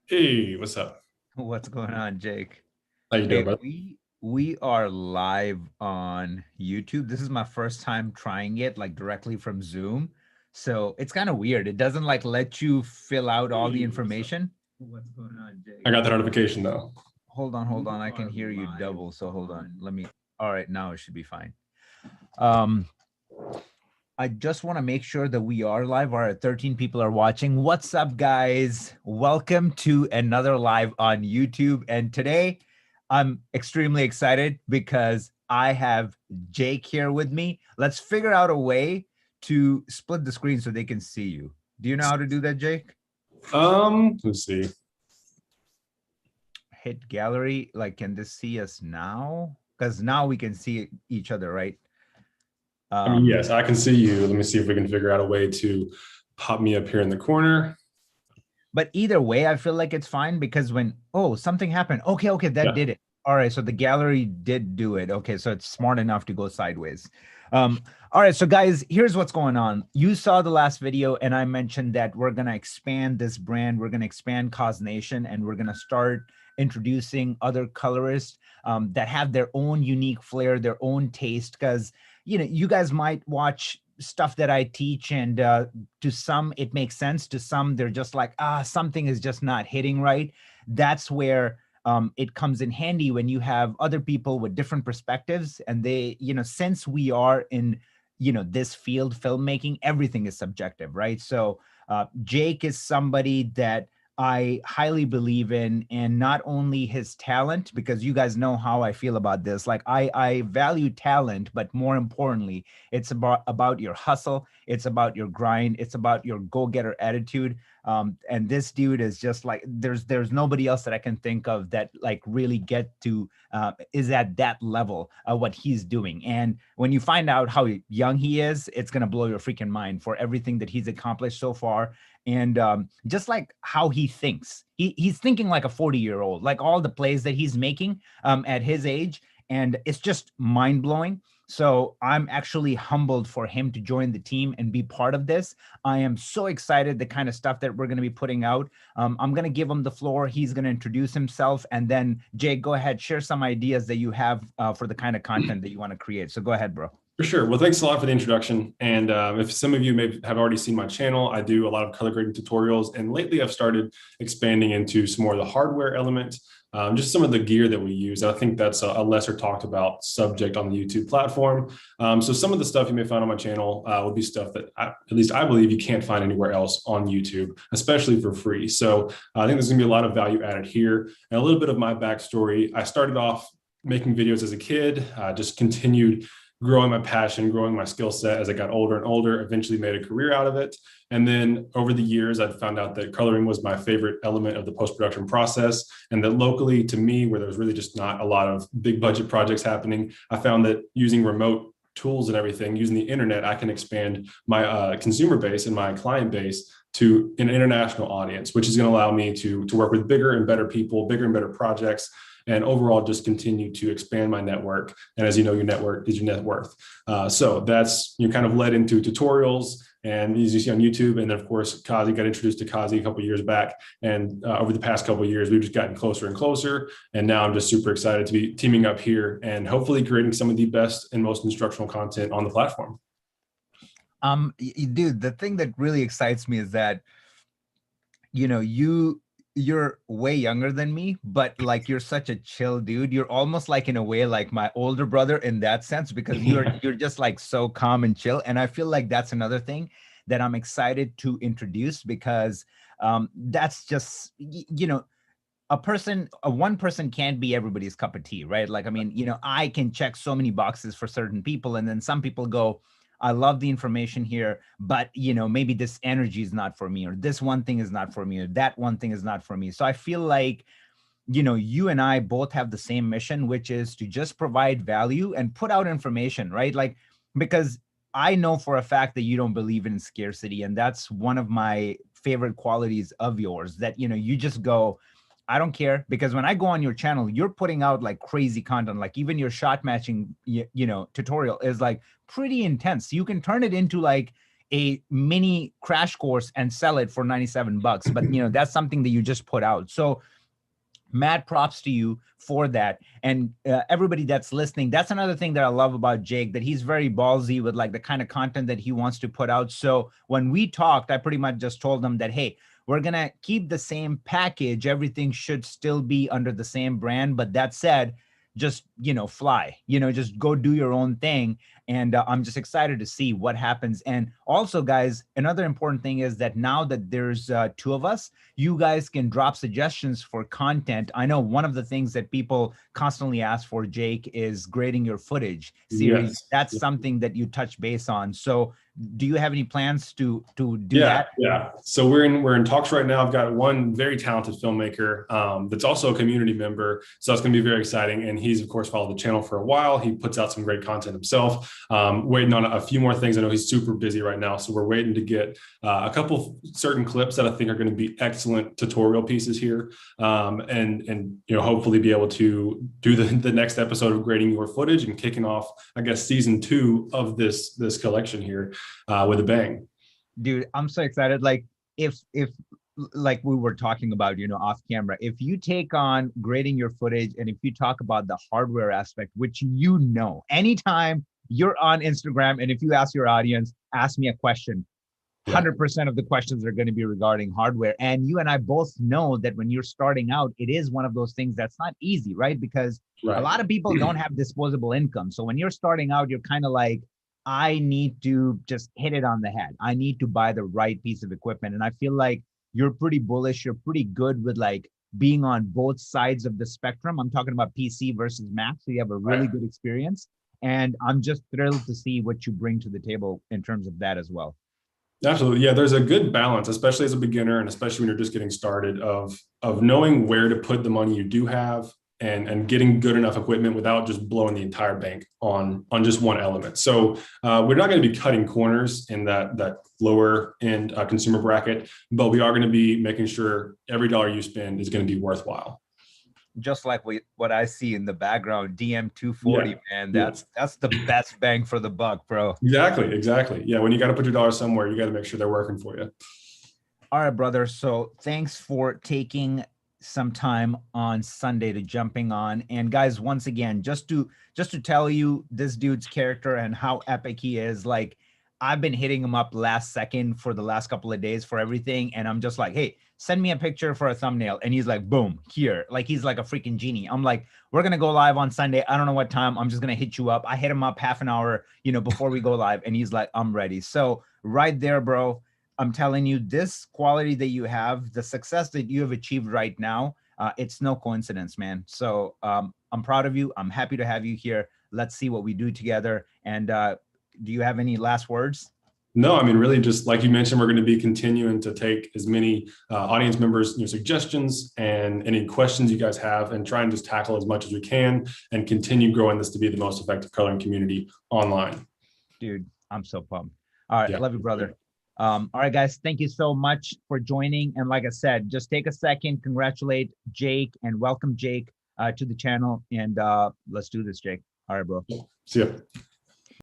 Hey, what's up? What's going on, Jake? How you doing, Hey, brother? we are live on YouTube. This is my first time trying it like directly from Zoom. So it's kind of weird. It doesn't like let you fill out all the Hey, what's up? information. What's going on, I Jake? got the notification though. Hold We on. I can are hear you live double. So hold on. on. Let me. All right, now it should be fine. Um, I just want to make sure that we are live. All right, 13 people are watching. What's up, guys? Welcome to another live on YouTube. And today I'm extremely excited because I have Jake here with me. Let's figure out a way to split the screen so they can see you. Do you know how to do that, Jake? Let's see. Hit gallery. Like, can this see us now? Because now we can see each other, right? I mean, Um, yes, I can see you. Let me see if we can figure out a way to pop me up here in the corner. But either way, I feel like it's fine because when, oh, something happened. Okay, that Yeah. did it. All right, so the gallery did do it. Okay, so it's smart enough to go sideways. Um, all right, so guys, here's what's going on. You saw the last video, and I mentioned that we're gonna expand this brand. We're gonna expand QazNation, and we're gonna start introducing other colorists that have their own unique flair, their own taste. Because you guys might watch stuff that I teach, and to some it makes sense, to some they're just like, something is just not hitting right. That's where it comes in handy when you have other people with different perspectives, and they, since we are in this field, filmmaking, everything is subjective, right? So Jake is somebody that I highly believe in, and not only his talent, because you guys know how I feel about this. Like I value talent, but more importantly, it's about your hustle. It's about your grind. It's about your go-getter attitude. And this dude is just like, there's nobody else that I can think of that like really get to is at that level of what he's doing. And when you find out how young he is, it's gonna blow your freaking mind for everything that he's accomplished so far. And just like how he thinks, he's thinking like a 40-year-old, like all the plays that he's making at his age, and it's just mind blowing. So I'm actually humbled for him to join the team and be part of this. I am so excited the kind of stuff that we're going to be putting out. I'm going to give him the floor. He's going to introduce himself, and then Jake, go ahead, share some ideas that you have for the kind of content that you want to create. So go ahead, bro. For sure. Well, thanks a lot for the introduction. And if some of you may have already seen my channel, I do a lot of color grading tutorials. And lately I've started expanding into some more of the hardware element, just some of the gear that we use. I think that's a lesser talked about subject on the YouTube platform. So some of the stuff you may find on my channel will be stuff that at least I believe you can't find anywhere else on YouTube, especially for free. So I think there's gonna be a lot of value added here. And a little bit of my backstory. I started off making videos as a kid, just continued growing my passion, growing my skill set as I got older and older, eventually made a career out of it. And then over the years, I found out that coloring was my favorite element of the post-production process. And that locally to me, where there was really just not a lot of big budget projects happening, I found that using remote tools and everything, using the internet, I can expand my consumer base and my client base to an international audience, which is going to allow me to work with bigger and better people, bigger and better projects, and overall just continue to expand my network. And as you know, your network is your net worth. So that's, you kind of led into tutorials, and as you see on YouTube. And then of course, Qazi, got introduced to Qazi a couple of years back. And over the past couple of years, we've just gotten closer and closer. And now I'm just super excited to be teaming up here and hopefully creating some of the best and most instructional content on the platform. Dude, the thing that really excites me is that you know you you're way younger than me, but like you're such a chill dude. You're almost like in a way like my older brother in that sense, because you're just like so calm and chill. And I feel like that's another thing that I'm excited to introduce, because that's just a one person can't be everybody's cup of tea, right? Like, I mean, I can check so many boxes for certain people, and then some people go, I love the information here, but maybe this energy is not for me, or this one thing is not for me, or that one thing is not for me. So I feel like you and I both have the same mission, which is to just provide value and put out information, right? Like, because I know for a fact that you don't believe in scarcity. And that's one of my favorite qualities of yours, that, you just go, I don't care. Because when I go on your channel, you're putting out like crazy content. Like even your shot matching, tutorial is like pretty intense. You can turn it into like a mini crash course and sell it for 97 bucks. But that's something that you just put out. So mad props to you for that. And everybody that's listening, that's another thing that I love about Jake, that he's very ballsy with like the kind of content that he wants to put out. So when we talked, I pretty much just told him that, hey, we're going to keep the same package. Everything should still be under the same brand. But that said, just, fly, just go do your own thing. And I'm just excited to see what happens. And also, guys, another important thing is that now that there's two of us, you guys can drop suggestions for content. I know one of the things that people constantly ask for, Jake, is grading your footage series. Yes. That's something that you touch base on. So do you have any plans to do that? Yeah. So we're in talks right now. I've got one very talented filmmaker that's also a community member. So that's going to be very exciting. And he's, of course, followed the channel for a while. He puts out some great content himself. Waiting on a few more things. I know he's super busy right now. So we're waiting to get a couple certain clips that I think are going to be excellent tutorial pieces here. And hopefully be able to do the next episode of grading your footage and kicking off, I guess, season 2 of this collection here. With a bang. Dude, I'm so excited. Like if like we were talking about, off camera, if you take on grading your footage and if you talk about the hardware aspect, which anytime you're on Instagram and if you ask your audience, ask me a question, 100% of the questions are going to be regarding hardware. And you and I both know that when you're starting out, it is one of those things that's not easy, right? Because a lot of people don't have disposable income. So when you're starting out, you're kind of like, I need to just hit it on the head. I need to buy the right piece of equipment. And I feel like you're pretty bullish. You're pretty good with like being on both sides of the spectrum. I'm talking about PC versus Mac. So you have a really good experience. And I'm just thrilled to see what you bring to the table in terms of that as well. Absolutely. Yeah, there's a good balance, especially as a beginner and especially when you're just getting started, of knowing where to put the money you do have and getting good enough equipment without just blowing the entire bank on just one element. So we're not going to be cutting corners in that lower end consumer bracket, but we are going to be making sure every dollar you spend is going to be worthwhile. Just like what I see in the background, DM240, man, that's the best bang for the buck, bro. Exactly. Yeah, when you got to put your dollars somewhere, you got to make sure they're working for you. All right, brother. So thanks for taking some time on Sunday to jumping on. And guys, once again, just to tell you this dude's character and how epic he is, like I've been hitting him up last second for the last couple of days for everything. And I'm just like, hey, send me a picture for a thumbnail. And he's like, boom, here. Like he's like a freaking genie. I'm like, we're going to go live on Sunday. I don't know what time. I'm just going to hit you up. I hit him up half an hour, before we go live. And he's like, I'm ready. So right there, bro, I'm telling you, this quality that you have, the success that you have achieved right now, it's no coincidence, man. So I'm proud of you. I'm happy to have you here. Let's see what we do together. And do you have any last words? No, I mean, really just like you mentioned, we're going to be continuing to take as many audience members, suggestions and any questions you guys have and try and just tackle as much as we can and continue growing this to be the most effective coloring community online. Dude, I'm so pumped. All right. I love you, brother. All right, guys, thank you so much for joining. And like I said, just take a second, congratulate Jake and welcome Jake to the channel. And let's do this, Jake. All right, bro. See ya.